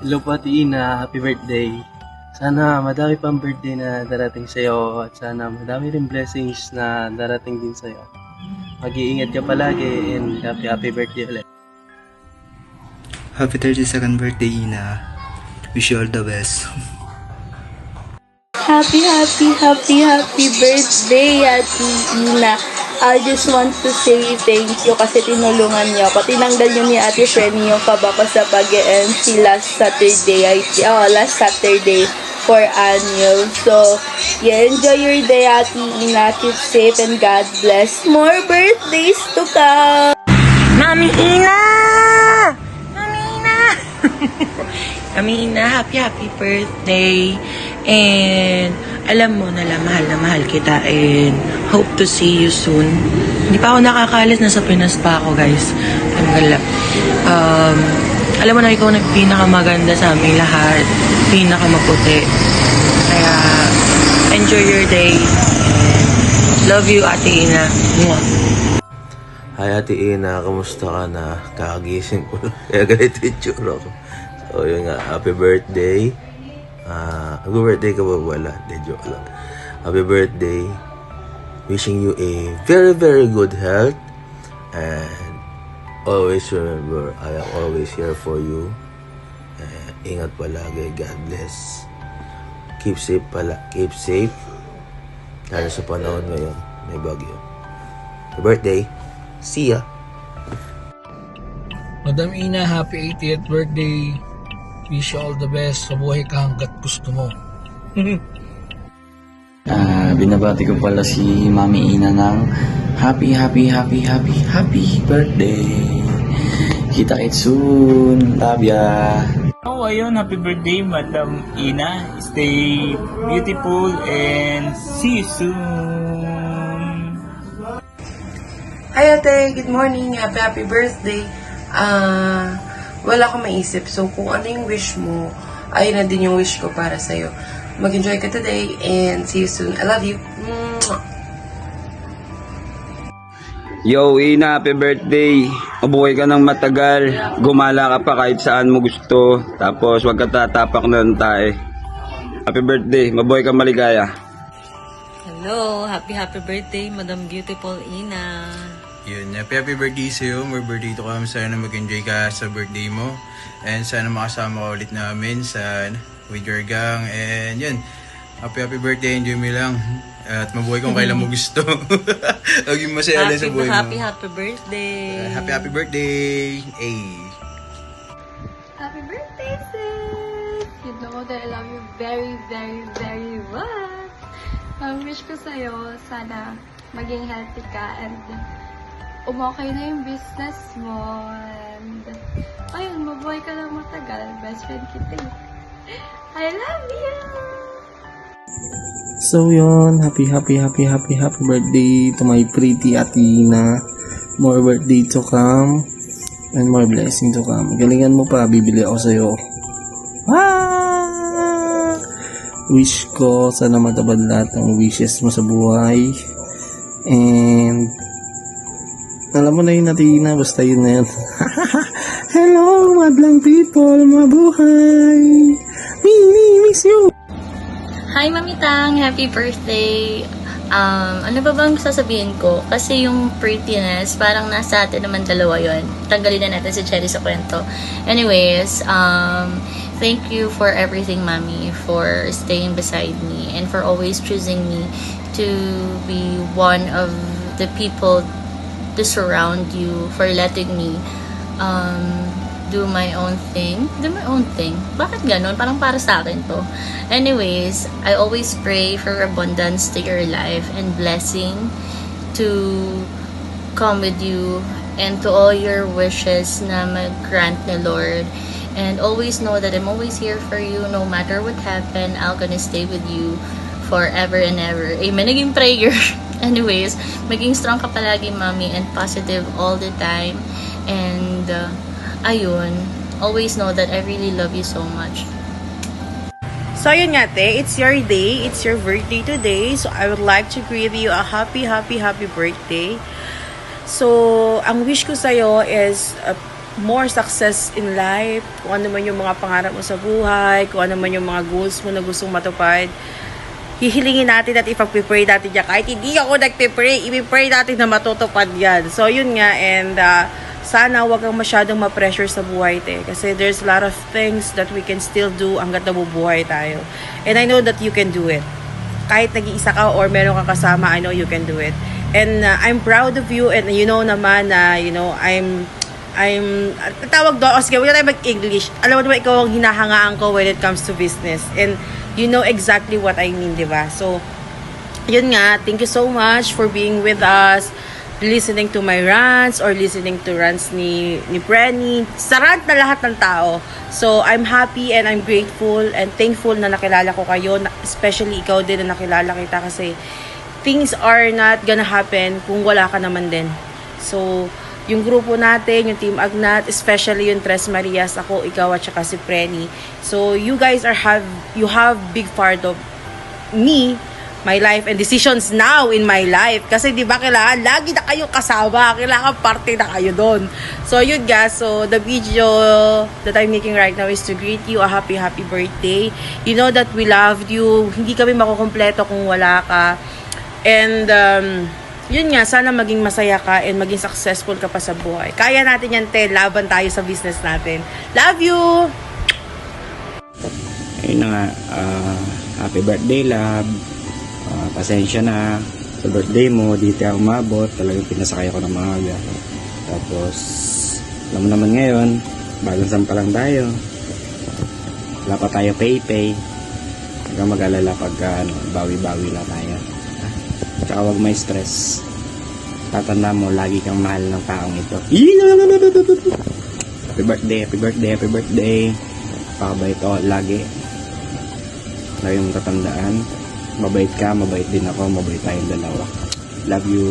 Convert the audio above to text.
Hello po Ate Ina, happy birthday. Sana madami pang birthday na darating sa'yo at sana madami rin blessings na darating din sa'yo. Mag-iingat ka palagi and happy birthday ulit. Happy 32nd birthday, Ina. Wish you all the best. Happy birthday, Ate Ina. I just want to say thank you kasi tinulungan niyo ako. Tinanggal niyo ni Ate Frenny yung kaba ko sa pag-MC last Saturday for annual. So, yeah, enjoy your day, Ate Ina. Keep safe and God bless. More birthdays to come! Mami Ina! Mami Ina! Mami Ina, happy birthday. And alam mo na mahal kita and hope to see you soon. Hindi pa ako nakakalis, nasa Pinas pa ako, guys. Alam mo na ikaw nagpinakamaganda sa aming lahat. Pinakamaputi. Kaya enjoy your day. Love you, Ate Ina. Mwah. Hi Ate Ina, kamusta ka na? Kakagising ko lang. Kaya ganito yung tsura ko. So yun nga, happy birthday. Happy birthday ka ba? Wala. Hindi, joke lang. Happy birthday. Wishing you a very good health. And always remember, I am always here for you. Ingat palagi. God bless. Keep safe pala. Keep safe. Lalo sa panahon ngayon, may bagyo. Happy birthday. See ya. Madam Ina, happy 80th birthday. Wish you all the best. Mabuhay ka hanggat gusto mo. Binabati ko pala si Mami Ina ng happy birthday. Kita-kits soon. Love ya. Oh, ayun, happy birthday, Madam Ina. Stay beautiful and see you soon. Hi ate, good morning. Happy birthday. Wala akong maisip. So, kung ano yung wish mo, ayun na din yung wish ko para sa'yo. Mag-enjoy ka today and see you soon. I love you. Yo, Ina, happy birthday. Mabuhay ka ng matagal. Gumala ka pa kahit saan mo gusto. Tapos, wag ka tatapak na ng tae. Happy birthday. Mabuhay ka maligaya. Hello, happy birthday, Madam Beautiful Ina. Yun, happy birthday sa'yo. More birthday to come. Sana mag-enjoy ka sa birthday mo. And sana makasama ka ulit namin with your gang. And yun, happy birthday. Enjoy mo lang. At mabuhay kung kailan mo gusto. Laging masaya lang sa buhay mo. Happy birthday. Happy birthday. Hey. Happy birthday, sis! You know that I love you very much. Ang wish ko sa'yo, sana maging healthy ka and umokay na yung business mo. And ayun, mabuhay ka lang matagal. Best friend kita. I love you! So yun, happy birthday to my pretty Ate Ina. More birthday to come and more blessing to come. Galingan mo pa, bibili ako sa'yo. Wish ko sana matabad lahat ng wishes mo sa buhay. And alam mo na yun, Ate Ina, basta yun na yun. Hello, madlang people, mabuhay. Miss you. Hi, Mami Tang! Happy birthday! Ano ba bang sasabihin ko? Kasi yung prettiness, parang nasa atin naman dalawa yon. Tanggalin na natin si Cherry sa kwento. Anyways, thank you for everything, Mami, for staying beside me and for always choosing me to be one of the people to surround you, for letting me do my own thing. Bakit ganon? Parang para sa akin to. Anyways, I always pray for abundance to your life and blessing to come with you and to all your wishes na mag-grant ni Lord. And always know that I'm always here for you no matter what happen. I'm gonna stay with you forever and ever. Amen. Naging prayer. Anyways, maging strong ka palagi, Mami, and positive all the time. And ayun, always know that I really love you so much. So yun nga te, it's your day, it's your birthday today. So I would like to greet you a happy birthday. So ang wish ko sa'yo is more success in life, kung ano man yung mga pangarap mo sa buhay, kung ano man yung mga goals mo na gustong matupad, hihilingin natin at ipag-pray natin yan. Kahit hindi ako nag-pray, i-pray natin na matutupad yan. So, yun nga, and sana wag kang masyadong ma-pressure sa buhay, te. Kasi there's a lot of things that we can still do hanggat nabubuhay tayo. And I know that you can do it. Kahit nag-iisa ka or meron kang kasama, I know you can do it. And I'm proud of you, and you know naman na, I'm tawag doon, sige, wala tayo mag-English. Alam mo naman, ikaw ang hinahangaan ko when it comes to business. And you know exactly what I mean, di ba? So, yun nga, thank you so much for being with us, listening to my rants, or listening to rants ni Brenny. Sa rant na lahat ng tao. So, I'm happy and I'm grateful and thankful na nakilala ko kayo, especially ikaw din na nakilala kita kasi things are not gonna happen kung wala ka naman din. So, yung grupo natin, yung Team Agnat, especially yung Tres Marias, ako, ikaw, at saka si Prenny. So, you guys you have big part of me, my life, and decisions now in my life. Kasi di ba kailangan, lagi na kayo kasama, kailangan parte na kayo doon. So, yun guys, so the video that I'm making right now is to greet you a happy birthday. You know that we loved you. Hindi kami makukumpleto kung wala ka. And, yun nga, sana maging masaya ka and maging successful ka pa sa buhay. Kaya natin yan, te. Laban tayo sa business natin. Love you! Ayun na nga, happy birthday, love. Pasensya na sa birthday mo, dito ako umabot. Talagang pinasakay ako ng maaga. Tapos, alam mo naman ngayon, bagong sampa lang tayo. Wala pa tayo pay-pay. Hanggang mag-alala pagka bawi-bawi lang tayo. Tsaka huwag may stress. Tatanda mo, lagi kang mahal ng taong ito. Happy birthday, happy birthday, happy birthday. Pakabait ako lagi. Lagi mong tatandaan. Mabait ka, mabait din ako, mabait tayong dalawa. Love you.